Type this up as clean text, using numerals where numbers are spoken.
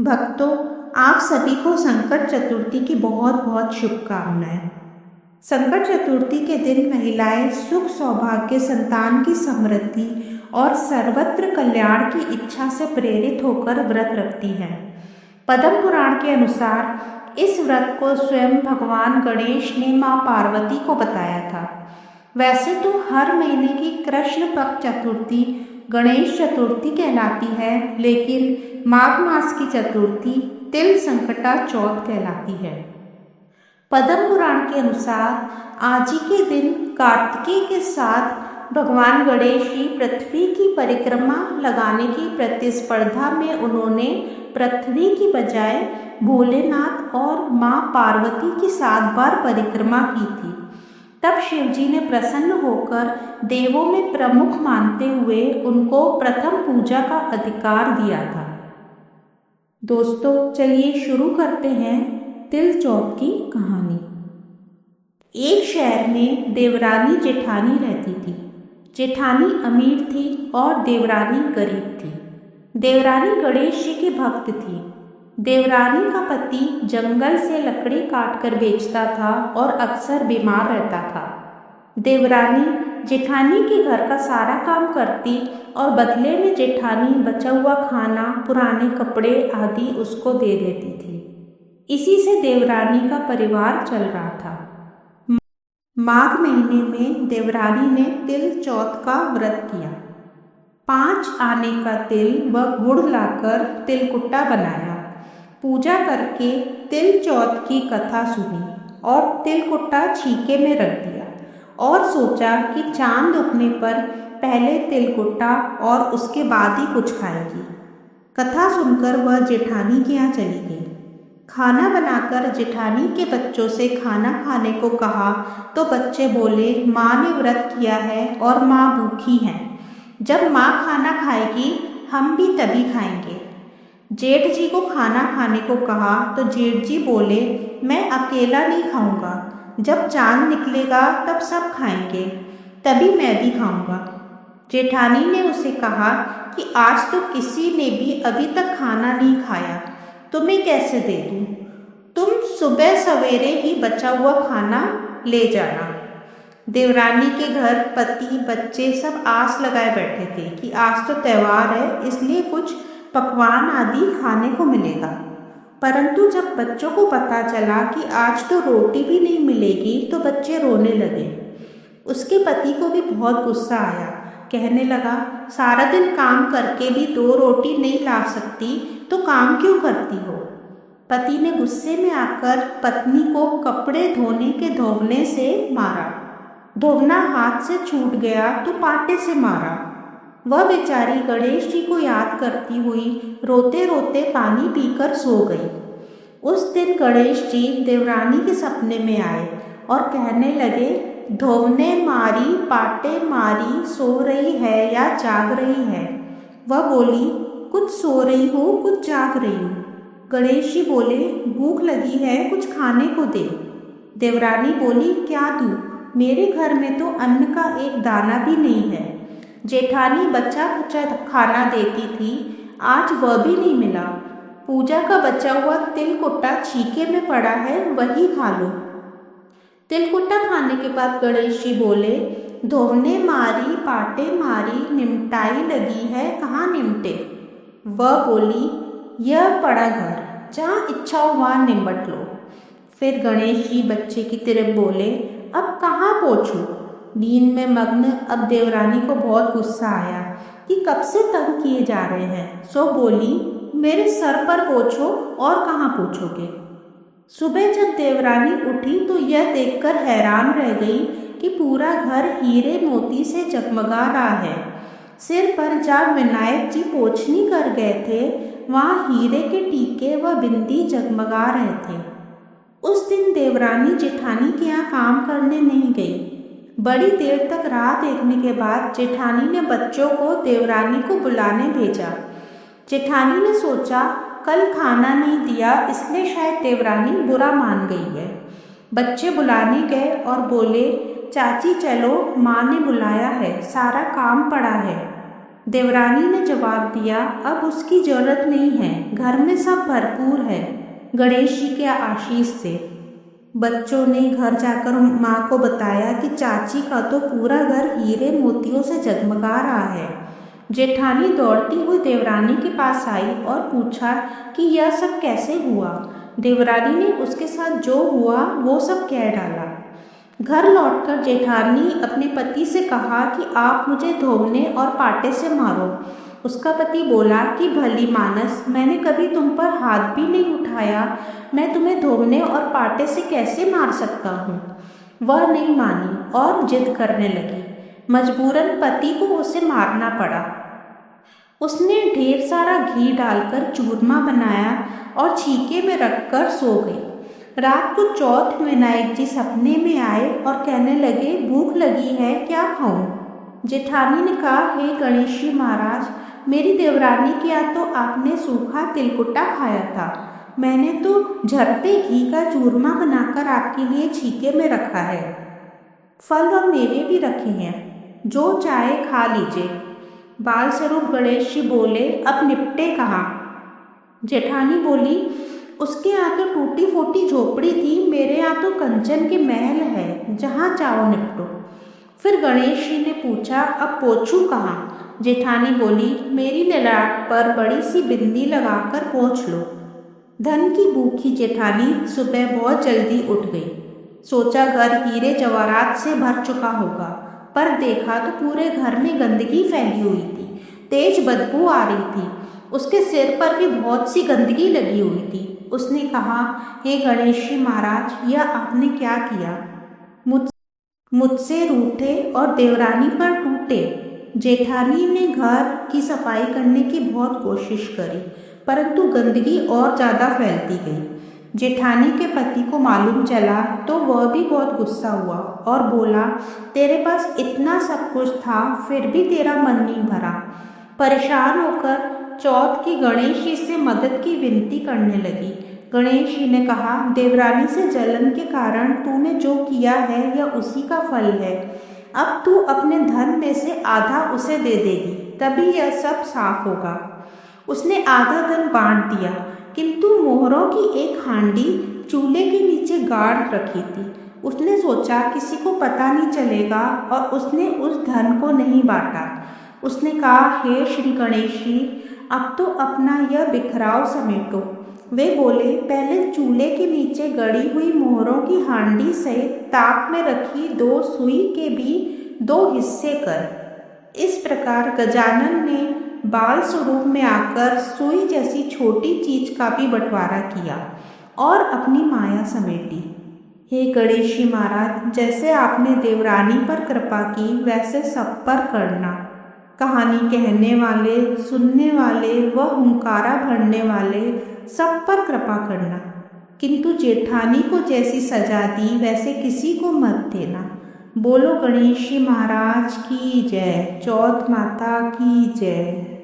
भक्तों, आप सभी को संकट चतुर्थी की बहुत बहुत शुभकामनाएं। संकट चतुर्थी के दिन महिलाएं सुख सौभाग्य, संतान की समृद्धि और सर्वत्र कल्याण की इच्छा से प्रेरित होकर व्रत रखती हैं। पद्म पुराण के अनुसार इस व्रत को स्वयं भगवान गणेश ने मां पार्वती को बताया था। वैसे तो हर महीने की कृष्ण पक्ष चतुर्थी गणेश चतुर्थी कहलाती है, लेकिन माघ मास की चतुर्थी तिल संकटा चौथ कहलाती है। पद्म पुराण के अनुसार आज ही के दिन कार्तिकेय के साथ भगवान गणेश की पृथ्वी की परिक्रमा लगाने की प्रतिस्पर्धा में उन्होंने पृथ्वी की बजाय भोलेनाथ और मां पार्वती की 7 बार परिक्रमा की थी। तब शिवजी ने प्रसन्न होकर देवों में प्रमुख मानते हुए उनको प्रथम पूजा का अधिकार दिया था। दोस्तों, चलिए शुरू करते हैं तिल चौथ की कहानी। एक शहर में देवरानी जेठानी रहती थी। जेठानी अमीर थी और देवरानी गरीब थी। देवरानी गणेश जी की भक्त थी। देवरानी का पति जंगल से लकड़ी काटकर बेचता था और अक्सर बीमार रहता था। देवरानी जेठानी के घर का सारा काम करती और बदले में जेठानी बचा हुआ खाना, पुराने कपड़े आदि उसको दे देती थी। इसी से देवरानी का परिवार चल रहा था। माघ महीने में देवरानी ने तिल चौथ का व्रत किया। 5 आने का तिल व गुड़ लाकर तिलकुट्टा बनाया। पूजा करके तिल चौथ की कथा सुनी और तिलकुट्टा छीके में रख दिया और सोचा कि चांद उगने पर पहले तिलकुट्टा और उसके बाद ही कुछ खाएगी। कथा सुनकर वह जेठानी के यहाँ चली गई। खाना बनाकर जेठानी के बच्चों से खाना खाने को कहा तो बच्चे बोले, माँ ने व्रत किया है और माँ भूखी हैं। जब माँ खाना खाएगी हम भी तभी खाएंगे। जेठ जी को खाना खाने को कहा तो जेठ जी बोले, मैं अकेला नहीं खाऊंगा। जब चांद निकलेगा तब सब खाएंगे, तभी मैं भी खाऊंगा। जेठानी ने उसे कहा कि आज तो किसी ने भी अभी तक खाना नहीं खाया, तुम्हें कैसे दे दूं? तुम सुबह सवेरे ही बचा हुआ खाना ले जाना। देवरानी के घर पति बच्चे सब आस लगाए बैठे थे कि आज तो त्योहार है, इसलिए कुछ पकवान आदि खाने को मिलेगा। परंतु जब बच्चों को पता चला कि आज तो रोटी भी नहीं मिलेगी तो बच्चे रोने लगे। उसके पति को भी बहुत गुस्सा आया। कहने लगा, सारा दिन काम करके भी 2 रोटी नहीं ला सकती तो काम क्यों करती हो? पति ने गुस्से में आकर पत्नी को कपड़े धोने के धोवने से मारा। धोवना हाथ से छूट गया तो पाटे से मारा। वह बेचारी गणेश जी को याद करती हुई रोते रोते पानी पीकर सो गई। उस दिन गणेश जी देवरानी के सपने में आए और कहने लगे, धोवने मारी पाटे मारी, सो रही है या जाग रही है? वह बोली, कुछ सो रही हूँ कुछ जाग रही हूँ। गणेश जी बोले, भूख लगी है, कुछ खाने को दे। देवरानी बोली, क्या दूँ? मेरे घर में तो अन्न का एक दाना भी नहीं है। जेठानी बचा खुचा खाना देती थी, आज वह भी नहीं मिला। पूजा का बचा हुआ तिलकुट्टा छीके में पड़ा है, वही खा लो। तिलकुट्टा खाने के बाद गणेश जी बोले, धोने मारी पाटे मारी, निमटाई लगी है, कहाँ निमटे? वह बोली, यह पड़ा घर, जहाँ इच्छा हो वहाँ निमट लो। फिर गणेश जी बच्चे की तरफ बोले, अब कहाँ पहुँचूं? नींद में मग्न अब देवरानी को बहुत गुस्सा आया कि कब से तंग किए जा रहे हैं। सो बोली, मेरे सर पर पोंछो और कहाँ पोंछोगे? सुबह जब देवरानी उठी तो यह देखकर हैरान रह गई कि पूरा घर हीरे मोती से जगमगा रहा है। सिर पर जहाँ विनायक जी पोंछनी कर गए थे, वहाँ हीरे के टीके व बिंदी जगमगा रहे थे। उस दिन देवरानी जेठानी के यहाँ काम करने नहीं गई। बड़ी देर तक राह देखने के बाद जेठानी ने बच्चों को देवरानी को बुलाने भेजा। जेठानी ने सोचा, कल खाना नहीं दिया इसलिए शायद देवरानी बुरा मान गई है। बच्चे बुलाने गए और बोले, चाची चलो, माँ ने बुलाया है, सारा काम पड़ा है। देवरानी ने जवाब दिया, अब उसकी जरूरत नहीं है, घर में सब भरपूर है गणेश जी के आशीष से। बच्चों ने घर जाकर माँ को बताया कि चाची का तो पूरा घर हीरे मोतियों से जगमगा रहा है। जेठानी दौड़ती हुई देवरानी के पास आई और पूछा कि यह सब कैसे हुआ। देवरानी ने उसके साथ जो हुआ वो सब कह डाला। घर लौटकर जेठानी अपने पति से कहा कि आप मुझे धोने और पाटे से मारो। उसका पति बोला कि भली मानस, मैंने कभी तुम पर हाथ भी नहीं उठाया, मैं तुम्हें धोने और पाटे से कैसे मार सकता हूँ। वह नहीं मानी और जिद करने लगी। मजबूरन पति को उसे मारना पड़ा। उसने ढेर सारा घी डालकर चूरमा बनाया और छीके में रखकर सो गई। रात को चौथ विनायक जी सपने में आए और कहने लगे, भूख लगी है, क्या खाऊं। जेठानी ने कहा, हे गणेश जी महाराज, मेरी देवरानी के यहाँ तो आपने सूखा तिलकुट्टा खाया था, मैंने तो झरते घी का चूरमा बनाकर आपके लिए छीके में रखा है। फल और मेवे भी रखे हैं, जो चाहे खा लीजिए। बाल स्वरूप गणेश जी बोले, अब निपटे कहाँ। जेठानी बोली, उसके यहाँ तो टूटी फूटी झोपड़ी थी, मेरे यहाँ तो कंचन के महल है, जहाँ चाहो निपटो। फिर गणेश जी ने पूछा, अब पोछूं कहाँ। जेठानी बोली, मेरी ललाट पर बड़ी सी बिंदी लगाकर पोंछ लो। धन की भूखी जेठानी सुबह बहुत जल्दी उठ गई। सोचा घर हीरे जवाहरात से भर चुका होगा, पर देखा तो पूरे घर में गंदगी फैली हुई थी, तेज बदबू आ रही थी। उसके सिर पर भी बहुत सी गंदगी लगी हुई थी। उसने कहा, हे गणेश जी महाराज, यह आपने क्या किया। मुझसे रूठे और देवरानी पर टूटे। जेठानी ने घर की सफाई करने की बहुत कोशिश करी, परंतु गंदगी और ज़्यादा फैलती गई। जेठानी के पति को मालूम चला तो वह भी बहुत गुस्सा हुआ और बोला, तेरे पास इतना सब कुछ था, फिर भी तेरा मन नहीं भरा। परेशान होकर चौथ की गणेश जी से मदद की विनती करने लगी। गणेश जी ने कहा, देवरानी से जलन के कारण तूने जो किया है यह उसी का फल है। अब तू अपने धन में से आधा उसे दे देगी, तभी यह सब साफ होगा। उसने आधा धन बांट दिया, किंतु मोहरों की एक हांडी चूल्हे के नीचे गाड़ रखी थी। उसने सोचा किसी को पता नहीं चलेगा और उसने उस धन को नहीं बांटा। उसने कहा, हे श्री गणेश जी, अब तो अपना यह बिखराव समेटो। वे बोले, पहले चूल्हे के नीचे गड़ी हुई मोहरों की हांडी से ताक में रखी 2 सुई के भी 2 हिस्से कर। इस प्रकार गजानन ने बाल स्वरूप में आकर सुई जैसी छोटी चीज का भी बंटवारा किया और अपनी माया समेटी। हे गणेश जी महाराज, जैसे आपने देवरानी पर कृपा की, वैसे सब पर करना। कहानी कहने वाले, सुनने वाले व हुंकारा भरने वाले सब पर कृपा करना, किंतु जेठानी को जैसी सजा दी वैसे किसी को मत देना। बोलो गणेश जी महाराज की जय। चौथ माता की जय।